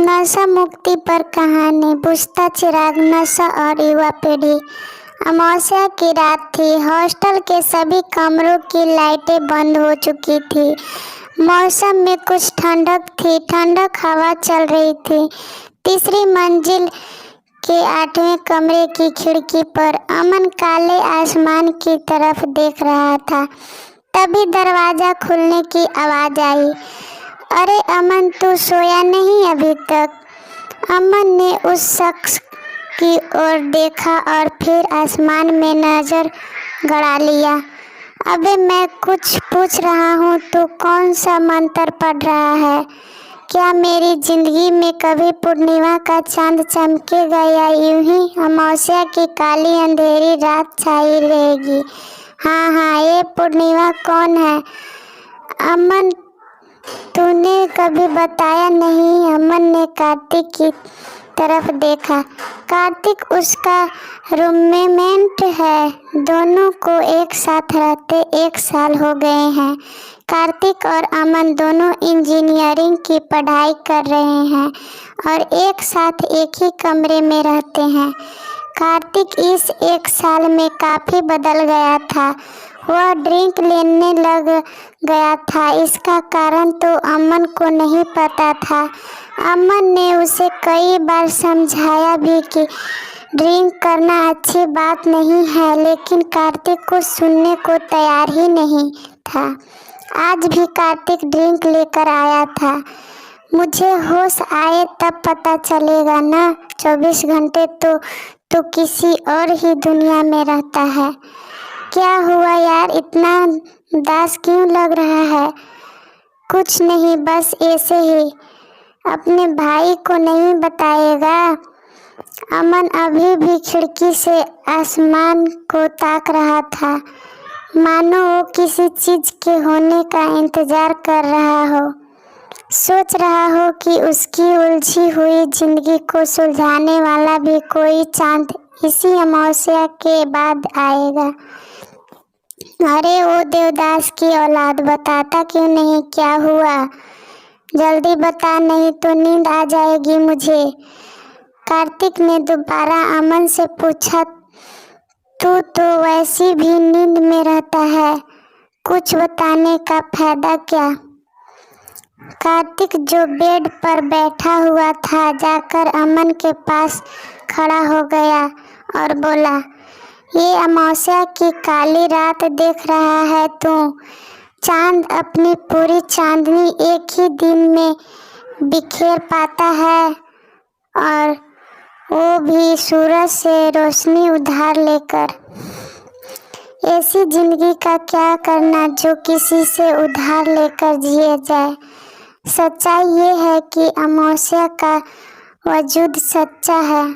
नशा मुक्ति पर कहानी। बुझता चिराग, नशा और युवा पीढ़ी। अमावस्या की रात थी। हॉस्टल के सभी कमरों की लाइटें बंद हो चुकी थी। मौसम में कुछ ठंडक थी। ठंडक हवा चल रही थी। तीसरी मंजिल के 8वें कमरे की खिड़की पर अमन काले आसमान की तरफ देख रहा था। तभी दरवाजा खुलने की आवाज़ आई। अरे अमन, तू सोया नहीं अभी तक? अमन ने उस शख्स की ओर देखा और फिर आसमान में नज़र गड़ा लिया। अबे मैं कुछ पूछ रहा हूँ, तू कौन सा मंत्र पढ़ रहा है? क्या मेरी ज़िंदगी में कभी पूर्णिमा का चांद चमकेगा या यूं ही अमावस्या की काली अंधेरी रात छाई रहेगी? हाँ हाँ, ये पूर्णिमा कौन है? अमन, तूने कभी बताया नहीं। अमन ने कार्तिक की तरफ देखा। कार्तिक उसका रूममेट है। दोनों को एक साथ रहते 1 साल हो गए हैं। कार्तिक और अमन दोनों इंजीनियरिंग की पढ़ाई कर रहे हैं और एक साथ एक ही कमरे में रहते हैं। कार्तिक इस 1 साल में काफ़ी बदल गया था। वह ड्रिंक लेने लग गया था। इसका कारण तो अमन को नहीं पता था। अमन ने उसे कई बार समझाया भी कि ड्रिंक करना अच्छी बात नहीं है, लेकिन कार्तिक को सुनने को तैयार ही नहीं था। आज भी कार्तिक ड्रिंक लेकर आया था। मुझे होश आए तब पता चलेगा ना। 24 घंटे तो किसी और ही दुनिया में रहता है। क्या हुआ यार, इतना उदास क्यों लग रहा है? कुछ नहीं, बस ऐसे ही। अपने भाई को नहीं बताएगा? अमन अभी भी खिड़की से आसमान को ताक रहा था, मानो वो किसी चीज़ के होने का इंतज़ार कर रहा हो। सोच रहा हो कि उसकी उलझी हुई ज़िंदगी को सुलझाने वाला भी कोई चांद इसी अमावस्या के बाद आएगा। अरे वो देवदास की औलाद, बताता क्यों नहीं? क्या हुआ? जल्दी बता, नहीं तो नींद आ जाएगी मुझे। कार्तिक ने दोबारा अमन से पूछा। तू तो वैसी भी नींद में रहता है, कुछ बताने का फायदा क्या? कार्तिक जो बेड पर बैठा हुआ था, जाकर अमन के पास खड़ा हो गया और बोला, ये अमावस्या की काली रात देख रहा है तू? चांद अपनी पूरी चांदनी एक ही दिन में बिखेर पाता है, और वो भी सूरज से रोशनी उधार लेकर। ऐसी जिंदगी का क्या करना जो किसी से उधार लेकर जिए जाए। सच्चाई ये है कि अमावस्या का वजूद सच्चा है।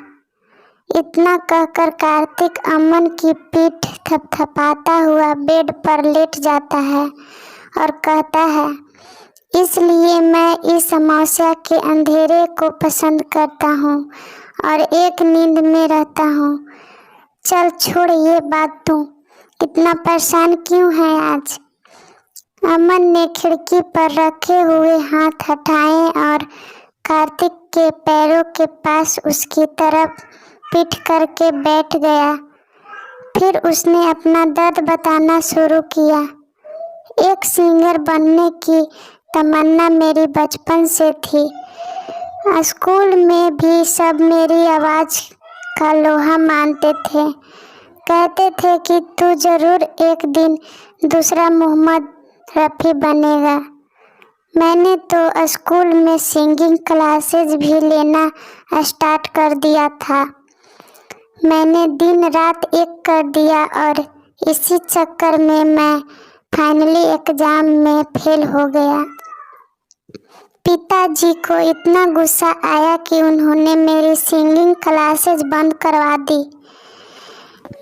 इतना कहकर कार्तिक अमन की पीठ थपथपाता हुआ बेड पर लेट जाता है और कहता है, इसलिए मैं इस अमावस्या के अंधेरे को पसंद करता हूँ और एक नींद में रहता हूँ। चल छोड़ ये बात, तू इतना परेशान क्यों है आज? अमन ने खिड़की पर रखे हुए हाथ हटाए और कार्तिक के पैरों के पास उसकी तरफ पीठ करके बैठ गया। फिर उसने अपना दर्द बताना शुरू किया। एक सिंगर बनने की तमन्ना मेरी बचपन से थी। स्कूल में भी सब मेरी आवाज़ का लोहा मानते थे। कहते थे कि तू ज़रूर एक दिन दूसरा मोहम्मद रफ़ी बनेगा। मैंने तो स्कूल में सिंगिंग क्लासेस भी लेना स्टार्ट कर दिया था। मैंने दिन रात एक कर दिया और इसी चक्कर में मैं फाइनली एग्ज़ाम में फेल हो गया। पिताजी को इतना गुस्सा आया कि उन्होंने मेरी सिंगिंग क्लासेस बंद करवा दी।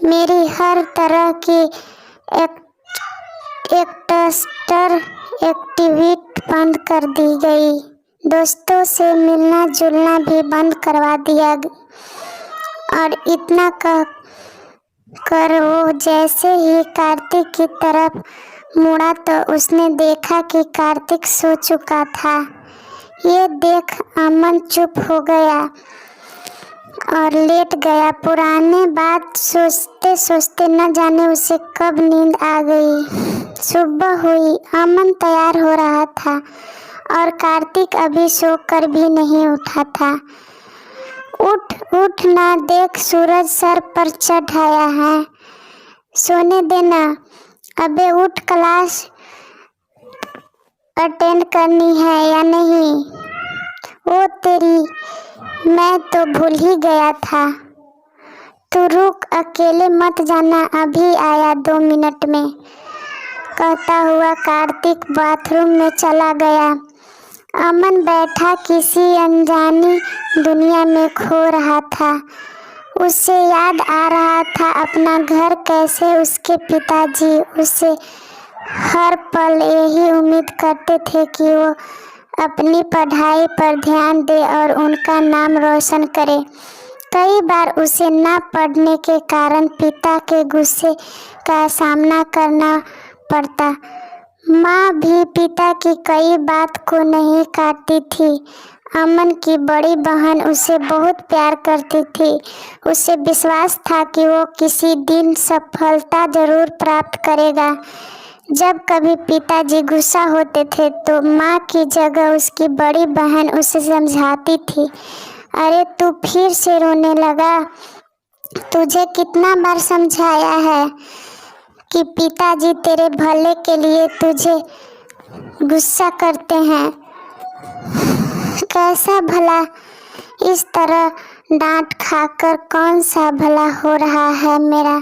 मेरी हर तरह की एक्स्ट्रा एक्टिविटी बंद कर दी गई। दोस्तों से मिलना जुलना भी बंद करवा दिया। और इतना कर वो जैसे ही कार्तिक की तरफ मुड़ा तो उसने देखा कि कार्तिक सो चुका था। ये देख अमन चुप हो गया और लेट गया। पुराने बात सोचते सोचते न जाने उसे कब नींद आ गई। सुबह हुई, अमन तैयार हो रहा था और कार्तिक अभी सोकर भी नहीं उठा था। उठ उठ ना, देख सूरज सर पर चढ़ आया है, सोने देना। अबे उठ, क्लास अटेंड करनी है या नहीं? ओ तेरी, मैं तो भूल ही गया था। तू रुक, अकेले मत जाना, अभी आया 2 मिनट में, कहता हुआ कार्तिक बाथरूम में चला गया। अमन बैठा किसी अनजानी दुनिया में खो रहा था। उसे याद आ रहा था अपना घर, कैसे उसके पिताजी उसे हर पल यही उम्मीद करते थे कि वो अपनी पढ़ाई पर ध्यान दे और उनका नाम रोशन करे। कई बार उसे न पढ़ने के कारण पिता के गुस्से का सामना करना पड़ता। माँ भी पिता की कई बात को नहीं काटती थी। अमन की बड़ी बहन उसे बहुत प्यार करती थी। उसे विश्वास था कि वो किसी दिन सफलता जरूर प्राप्त करेगा। जब कभी पिताजी गुस्सा होते थे तो माँ की जगह उसकी बड़ी बहन उसे समझाती थी। अरे तू फिर से रोने लगा? तुझे कितना बार समझाया है कि पिताजी तेरे भले के लिए तुझे गुस्सा करते हैं। कैसा भला? इस तरह डांट खाकर कौन सा भला हो रहा है मेरा?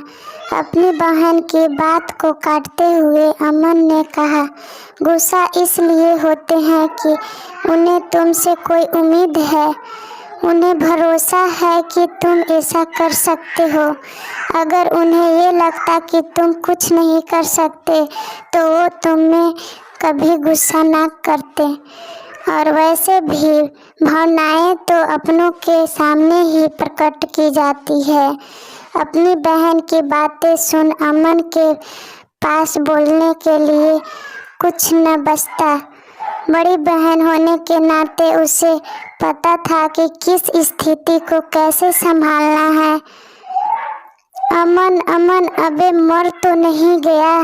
अपनी बहन की बात को काटते हुए अमन ने कहा, गुस्सा इसलिए होते हैं कि उन्हें तुमसे कोई उम्मीद है, उन्हें भरोसा है कि तुम ऐसा कर सकते हो। अगर उन्हें ये लगता कि तुम कुछ नहीं कर सकते तो वो तुम्हें कभी गुस्सा ना करते। और वैसे भी भावनाएं तो अपनों के सामने ही प्रकट की जाती है। अपनी बहन की बातें सुन अमन के पास बोलने के लिए कुछ न बचता। बड़ी बहन होने के नाते उसे पता था कि किस स्थिति को कैसे संभालना है। अमन अमन, अबे मर तो नहीं गया?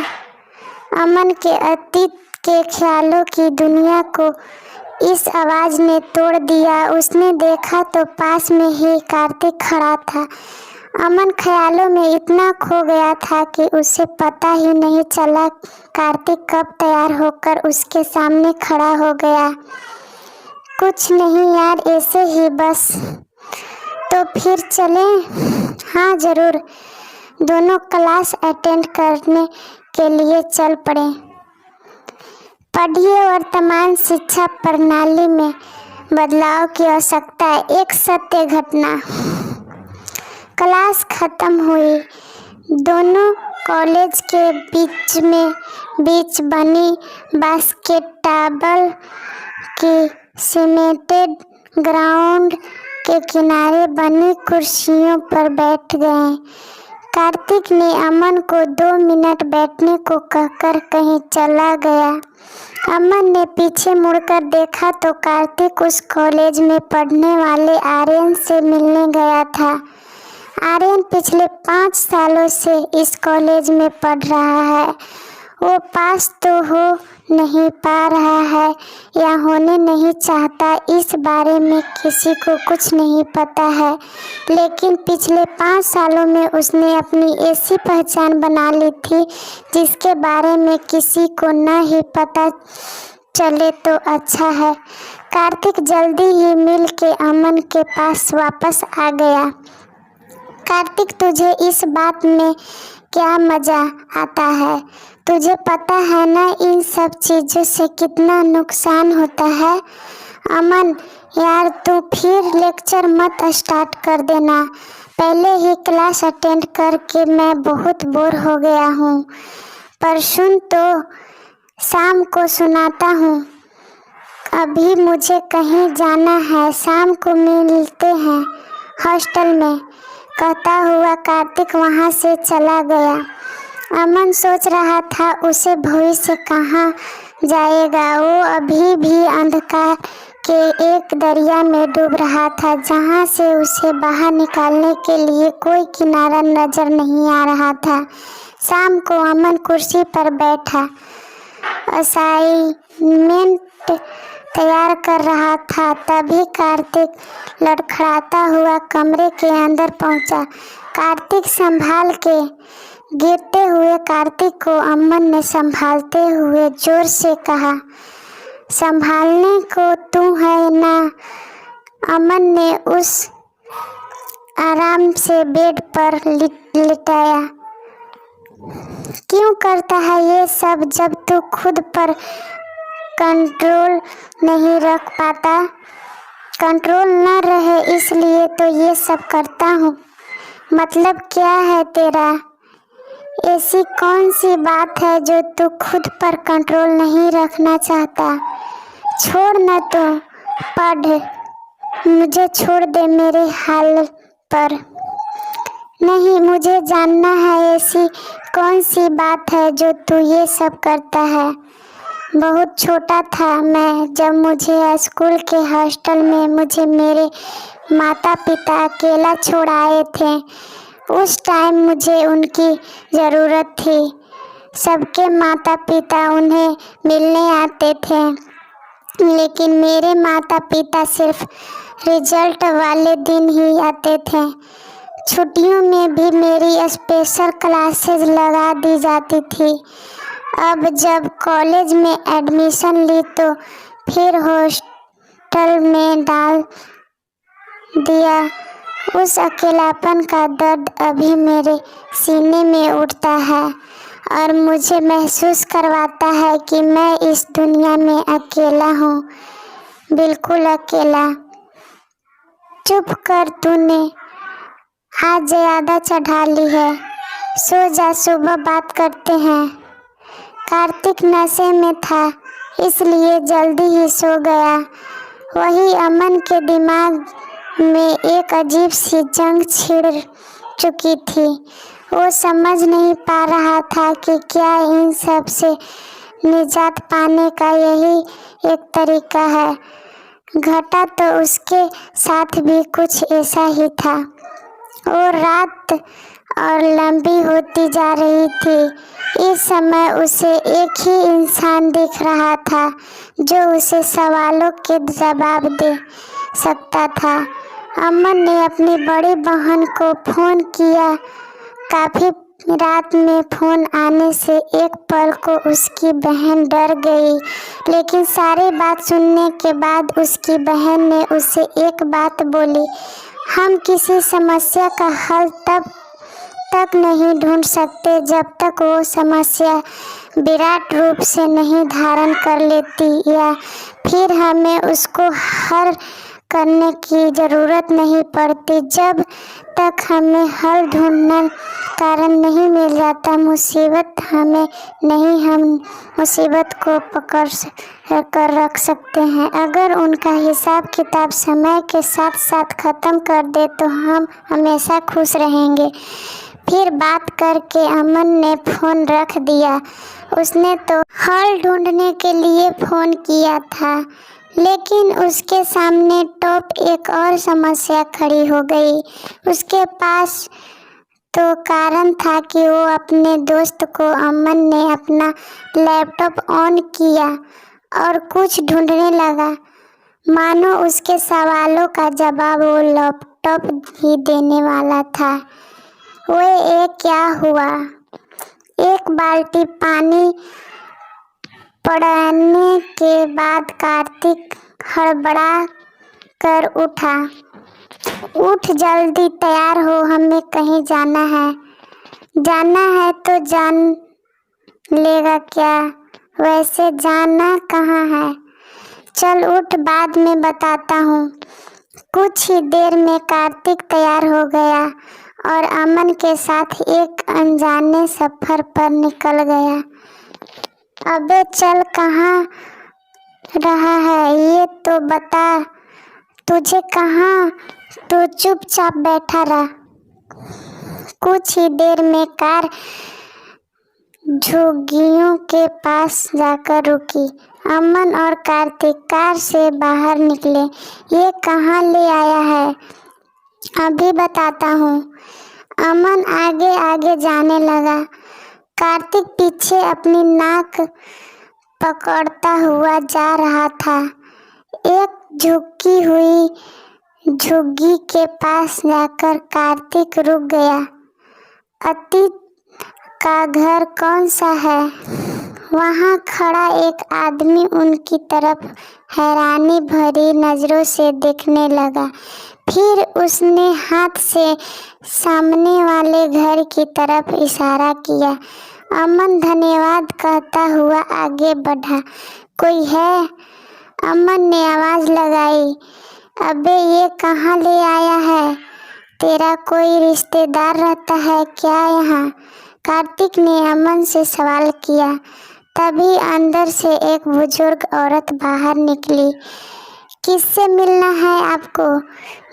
अमन के अतीत के ख्यालों की दुनिया को इस आवाज़ ने तोड़ दिया। उसने देखा तो पास में ही कार्तिक खड़ा था। अमन ख्यालों में इतना खो गया था कि उसे पता ही नहीं चला कार्तिक कब तैयार होकर उसके सामने खड़ा हो गया। कुछ नहीं यार, ऐसे ही बस। तो फिर चलें? हाँ ज़रूर। दोनों क्लास अटेंड करने के लिए चल पड़े। पढ़िए, वर्तमान शिक्षा प्रणाली में बदलाव की आवश्यकता है। एक सत्य घटना। क्लास खत्म हुई। दोनों कॉलेज के बीच बनी बास्केटबॉल की सीमेंटेड ग्राउंड के किनारे बनी कुर्सियों पर बैठ गए। कार्तिक ने अमन को 2 मिनट बैठने को कहकर कहीं चला गया। अमन ने पीछे मुड़कर देखा तो कार्तिक उस कॉलेज में पढ़ने वाले आर्यन से मिलने गया था। आर्यन पिछले 5 सालों से इस कॉलेज में पढ़ रहा है। वो पास तो हो नहीं पा रहा है या होने नहीं चाहता, इस बारे में किसी को कुछ नहीं पता है, लेकिन पिछले 5 सालों में उसने अपनी ऐसी पहचान बना ली थी जिसके बारे में किसी को न ही पता चले तो अच्छा है। कार्तिक जल्दी ही मिल के अमन के पास वापस आ गया। कार्तिक, तुझे इस बात में क्या मज़ा आता है? तुझे पता है ना इन सब चीज़ों से कितना नुकसान होता है? अमन यार, तू फिर लेक्चर मत स्टार्ट कर देना। पहले ही क्लास अटेंड करके मैं बहुत बोर हो गया हूँ। पर सुन तो, शाम को सुनाता हूँ। अभी मुझे कहीं जाना है, शाम को मिलते हैं हॉस्टल में, कहता हुआ कार्तिक वहाँ से चला गया। अमन सोच रहा था उसे भविष्य कहाँ जाएगा। वो अभी भी अंधकार के एक दरिया में डूब रहा था जहां से उसे बाहर निकालने के लिए कोई किनारा नजर नहीं आ रहा था। शाम को अमन कुर्सी पर बैठा असाइनमेंट तैयार कर रहा था, तभी कार्तिक लड़खड़ाता हुआ कमरे के अंदर पहुंचा। कार्तिक संभाल के। गिरते हुए कार्तिक को अमन ने संभालते हुए जोर से कहा, संभालने को तू है ना। अमन ने उस आराम से बेड पर लिटाया। क्यों करता है ये सब जब तू खुद पर कंट्रोल नहीं रख पाता। कंट्रोल न रहे इसलिए तो ये सब करता हूँ। मतलब क्या है तेरा? ऐसी कौन सी बात है जो तू खुद पर कंट्रोल नहीं रखना चाहता? छोड़ न तो पढ़, मुझे छोड़ दे मेरे हाल पर। नहीं, मुझे जानना है ऐसी कौन सी बात है जो तू ये सब करता है। बहुत छोटा था मैं जब मुझे स्कूल के हॉस्टल में मुझे मेरे माता पिता अकेला छोड़ आए थे। उस टाइम मुझे उनकी ज़रूरत थी। सबके माता पिता उन्हें मिलने आते थे, लेकिन मेरे माता पिता सिर्फ रिजल्ट वाले दिन ही आते थे। छुट्टियों में भी मेरी स्पेशल क्लासेस लगा दी जाती थी। अब जब कॉलेज में एडमिशन ली तो फिर हॉस्टल में डाल दिया। उस अकेलापन का दर्द अभी मेरे सीने में उठता है और मुझे महसूस करवाता है कि मैं इस दुनिया में अकेला हूँ, बिल्कुल अकेला। चुप कर, तूने आज ज़्यादा चढ़ा ली है। सो जा, सुबह बात करते हैं। कार्तिक नशे में था इसलिए जल्दी ही सो गया। वही अमन के दिमाग में एक अजीब सी जंग छिड़ चुकी थी। वो समझ नहीं पा रहा था कि क्या इन सब से निजात पाने का यही एक तरीका है। घटा तो उसके साथ भी कुछ ऐसा ही था। और रात और लंबी होती जा रही थी। इस समय उसे एक ही इंसान दिख रहा था जो उसे सवालों के जवाब दे सकता था। अमन ने अपनी बड़ी बहन को फ़ोन किया। काफ़ी रात में फ़ोन आने से एक पल को उसकी बहन डर गई, लेकिन सारी बात सुनने के बाद उसकी बहन ने उसे एक बात बोली, हम किसी समस्या का हल तब तक नहीं ढूंढ सकते जब तक वो समस्या विराट रूप से नहीं धारण कर लेती, या फिर हमें उसको हल करने की ज़रूरत नहीं पड़ती। जब तक हमें हल ढूंढना कारण नहीं मिल जाता मुसीबत हमें नहीं, हम मुसीबत को पकड़ कर रख सकते हैं। अगर उनका हिसाब किताब समय के साथ साथ ख़त्म कर दे तो हम हमेशा खुश रहेंगे। फिर बात करके अमन ने फ़ोन रख दिया। उसने तो हल ढूंढने के लिए फ़ोन किया था, लेकिन उसके सामने टॉप एक और समस्या खड़ी हो गई। उसके पास तो कारण था कि वो अपने दोस्त को अमन ने अपना लैपटॉप ऑन किया और कुछ ढूंढने लगा, मानो उसके सवालों का जवाब वो लैपटॉप ही देने वाला था। वो क्या हुआ? एक बाल्टी पानी पड़ने के बाद कार्तिक हड़बड़ा कर उठा। उठ जल्दी, तैयार हो, हमें कहीं जाना है। जाना है तो जान लेगा क्या? वैसे जाना कहाँ है? चल उठ, बाद में बताता हूँ। कुछ ही देर में कार्तिक तैयार हो गया और अमन के साथ एक अनजाने सफ़र पर निकल गया। अबे चल, कहाँ रहा है ये तो बता। तुझे कहाँ? तू चुपचाप बैठा रहा। कुछ ही देर में कार झुग्गियों के पास जाकर रुकी। अमन और कार्तिक कार से बाहर निकले। ये कहाँ ले आया है? अभी बताता हूँ। अमन आगे आगे जाने लगा। कार्तिक पीछे अपनी नाक पकड़ता हुआ जा रहा था। एक झुकी हुई झुग्गी के पास जाकर कार्तिक रुक गया। अतीत का घर कौन सा है? वहाँ खड़ा एक आदमी उनकी तरफ हैरानी भरी नज़रों से देखने लगा। फिर उसने हाथ से सामने वाले घर की तरफ इशारा किया। अमन धन्यवाद कहता हुआ आगे बढ़ा। कोई है? अमन ने आवाज़ लगाई। अबे ये कहाँ ले आया है? तेरा कोई रिश्तेदार रहता है क्या यहाँ? कार्तिक ने अमन से सवाल किया। तभी अंदर से एक बुजुर्ग औरत बाहर निकली। किससे मिलना है आपको?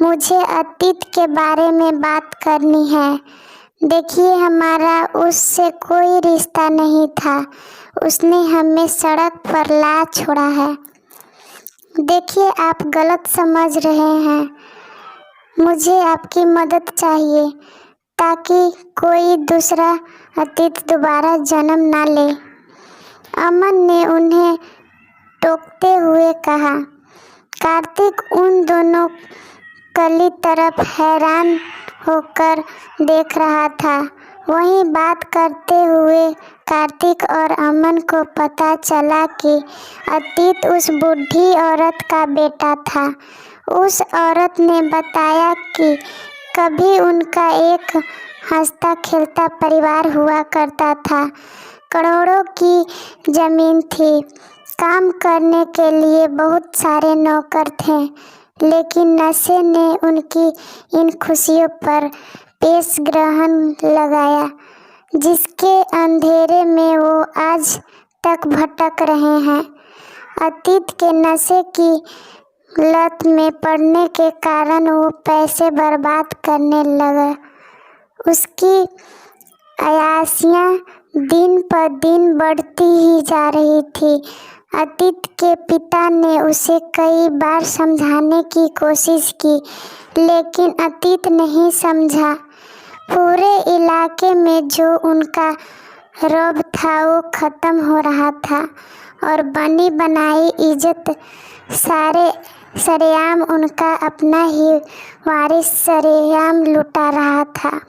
मुझे अतीत के बारे में बात करनी है। देखिए, हमारा उससे कोई रिश्ता नहीं था। उसने हमें सड़क पर ला छोड़ा है। देखिए, आप गलत समझ रहे हैं। मुझे आपकी मदद चाहिए ताकि कोई दूसरा अतीत दोबारा जन्म ना ले। अमन ने उन्हें टोकते हुए कहा। कार्तिक उन दोनों कली तरफ हैरान होकर देख रहा था। वहीं बात करते हुए कार्तिक और अमन को पता चला कि अतीत उस बूढ़ी औरत का बेटा था। उस औरत ने बताया कि कभी उनका एक हंसता खेलता परिवार हुआ करता था। करोड़ों की जमीन थी। काम करने के लिए बहुत सारे नौकर थे, लेकिन नशे ने उनकी इन खुशियों पर पेश ग्रहण लगाया, जिसके अंधेरे में वो आज तक भटक रहे हैं। अतीत के नशे की लत में पड़ने के कारण वो पैसे बर्बाद करने लगा। उसकी अयाशियाँ दिन पर दिन बढ़ती ही जा रही थी। अतीत के पिता ने उसे कई बार समझाने की कोशिश की, लेकिन अतीत नहीं समझा। पूरे इलाके में जो उनका रौब था वो ख़त्म हो रहा था और बनी बनाई इज्जत सारे सरेआम उनका अपना ही वारिस सरेआम लुटा रहा था।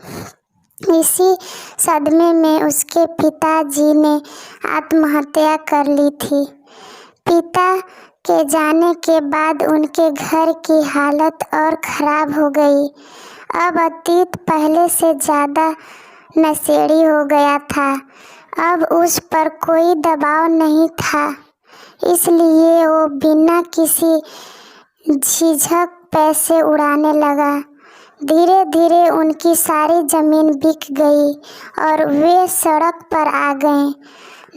इसी सदमे में उसके पिताजी ने आत्महत्या कर ली थी। पिता के जाने के बाद उनके घर की हालत और ख़राब हो गई। अब अतीत पहले से ज़्यादा नशेड़ी हो गया था। अब उस पर कोई दबाव नहीं था, इसलिए वो बिना किसी झिझक पैसे उड़ाने लगा। धीरे धीरे उनकी सारी ज़मीन बिक गई और वे सड़क पर आ गए।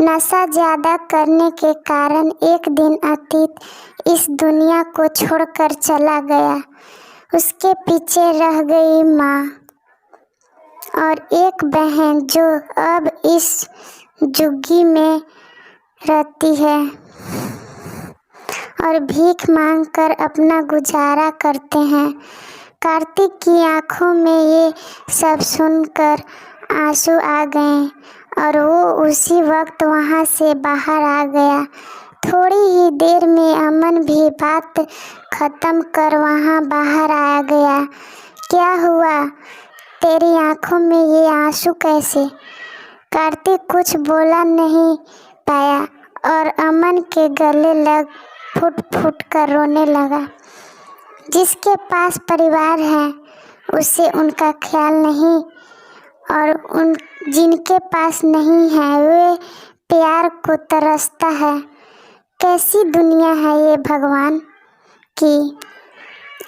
नशा ज़्यादा करने के कारण एक दिन अतीत इस दुनिया को छोड़कर चला गया। उसके पीछे रह गई माँ और एक बहन, जो अब इस झुग्गी में रहती है और भीख मांगकर अपना गुजारा करते हैं। कार्तिक की आंखों में ये सब सुनकर आंसू आ गए और वो उसी वक्त वहाँ से बाहर आ गया। थोड़ी ही देर में अमन भी बात ख़त्म कर वहाँ बाहर आ गया। क्या हुआ? तेरी आंखों में ये आंसू कैसे? कार्तिक कुछ बोला नहीं पाया और अमन के गले लग फुट फुट कर रोने लगा। जिसके पास परिवार है उसे उनका ख्याल नहीं, और उन जिनके पास नहीं है वे प्यार को तरसता है। कैसी दुनिया है ये भगवान की?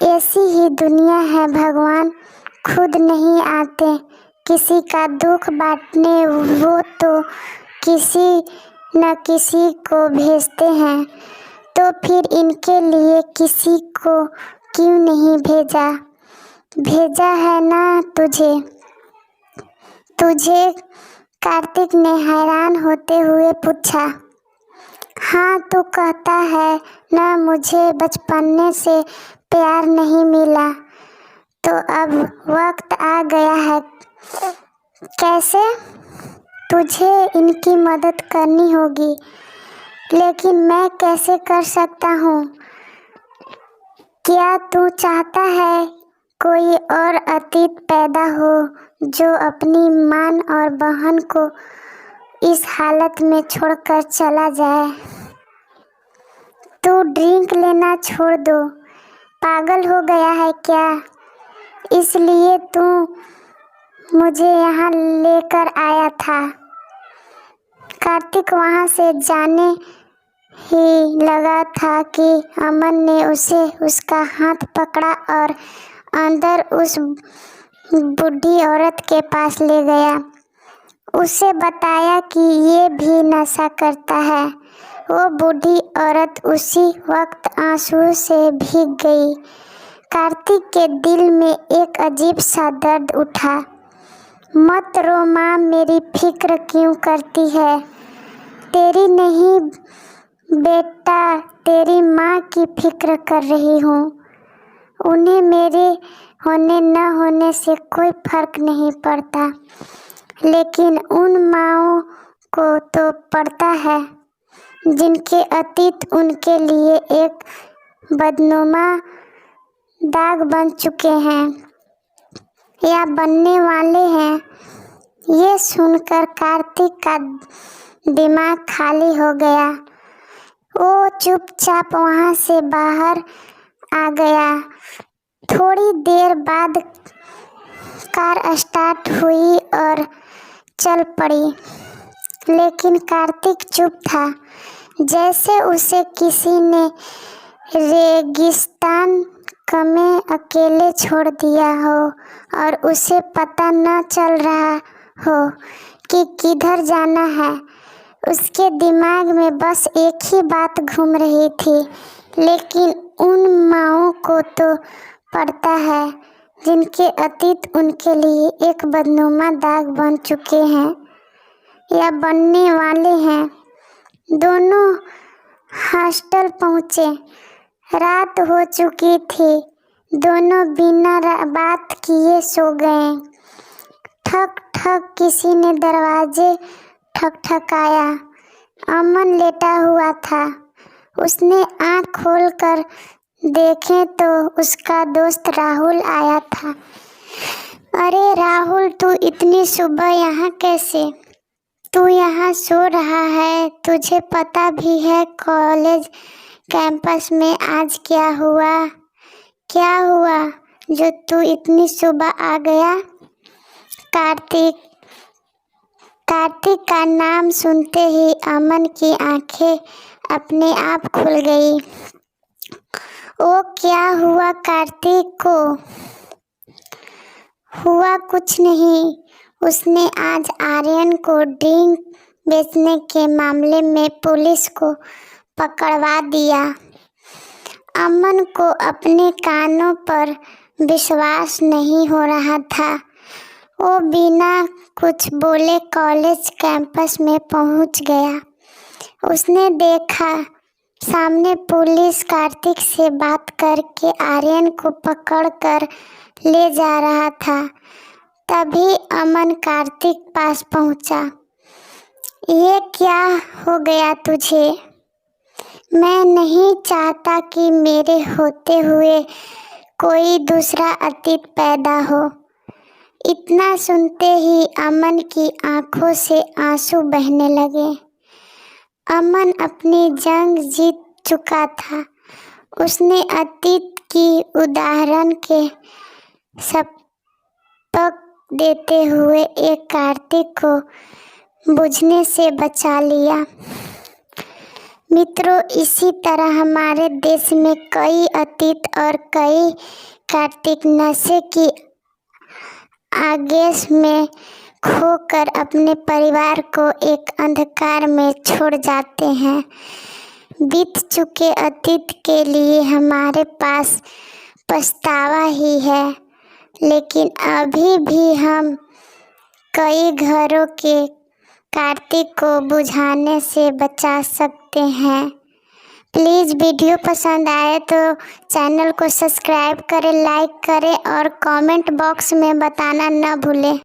ऐसी ही दुनिया है, भगवान खुद नहीं आते किसी का दुख बांटने, वो तो किसी न किसी को भेजते हैं। तो फिर इनके लिए किसी को क्यों नहीं भेजा? भेजा है ना तुझे। कार्तिक ने हैरान होते हुए पूछा। हाँ, तू कहता है ना मुझे बचपने से प्यार नहीं मिला, तो अब वक्त आ गया है। कैसे? तुझे इनकी मदद करनी होगी, लेकिन मैं कैसे कर सकता हूँ? क्या तू चाहता है कोई और अतीत पैदा हो जो अपनी माँ और बहन को इस हालत में छोड़कर चला जाए? तू ड्रिंक लेना छोड़ दो, पागल हो गया है क्या? इसलिए तू मुझे यहाँ लेकर आया था। कार्तिक वहाँ से जाने ही लगा था कि अमन ने उसका हाथ पकड़ा और अंदर उस बूढ़ी औरत के पास ले गया। उसे बताया कि ये भी नशा करता है। वो बूढ़ी औरत उसी वक्त आंसुओं से भीग गई। कार्तिक के दिल में एक अजीब सा दर्द उठा। मत रो माँ, मेरी फिक्र क्यों करती है? तेरी नहीं बेटा, तेरी माँ की फिक्र कर रही हूँ। उन्हें मेरे होने न होने से कोई फर्क नहीं पड़ता, लेकिन उन माँओं को तो पड़ता है जिनके अतीत उनके लिए एक बदनुमा दाग बन चुके हैं या बनने वाले हैं। ये सुनकर कार्तिक का दिमाग खाली हो गया। वो चुपचाप वहाँ से बाहर आ गया। थोड़ी देर बाद कार स्टार्ट हुई और चल पड़ी, लेकिन कार्तिक चुप था, जैसे उसे किसी ने रेगिस्तान में अकेले छोड़ दिया हो और उसे पता न चल रहा हो कि किधर जाना है। उसके दिमाग में बस एक ही बात घूम रही थी, लेकिन उन माँओं को तो पड़ता है जिनके अतीत उनके लिए एक बदनुमा दाग बन चुके हैं या बनने वाले हैं। दोनों हॉस्टल पहुँचे। रात हो चुकी थी। दोनों बिना बात किए सो गए। ठक ठक किसी ने दरवाजे ठकठकाया। अमन लेटा हुआ था। उसने आँख खोलकर देखे तो उसका दोस्त राहुल आया था। अरे राहुल, तू इतनी सुबह यहाँ कैसे? तू यहाँ सो रहा है? तुझे पता भी है कॉलेज कैंपस में आज क्या हुआ? क्या हुआ जो तू इतनी सुबह आ गया? कार्तिक का नाम सुनते ही अमन की आंखें अपने आप खुल गई। ओ, क्या हुआ कार्तिक को? हुआ कुछ नहीं। उसने आज आर्यन को ड्रिंक बेचने के मामले में पुलिस को पकड़वा दिया। अमन को अपने कानों पर विश्वास नहीं हो रहा था। वो बिना कुछ बोले कॉलेज कैंपस में पहुंच गया। उसने देखा सामने पुलिस कार्तिक से बात करके आर्यन को पकड़कर ले जा रहा था। तभी अमन कार्तिक पास पहुंचा। ये क्या हो गया तुझे? मैं नहीं चाहता कि मेरे होते हुए कोई दूसरा अतीत पैदा हो। इतना सुनते ही अमन की आंखों से आंसू बहने लगे। अमन अपनी जंग जीत चुका था। उसने अतीत की उदाहरण के सबक देते हुए एक कार्तिक को बुझने से बचा लिया। मित्रों, इसी तरह हमारे देश में कई अतीत और कई कार्तिक नशे की आगेश में खोकर अपने परिवार को एक अंधकार में छोड़ जाते हैं। बीत चुके अतीत के लिए हमारे पास पछतावा ही है, लेकिन अभी भी हम कई घरों के कार्तिक को बुझाने से बचा सकते हैं। प्लीज़ वीडियो पसंद आए तो चैनल को सब्सक्राइब करें, लाइक करें और कमेंट बॉक्स में बताना न भूलें।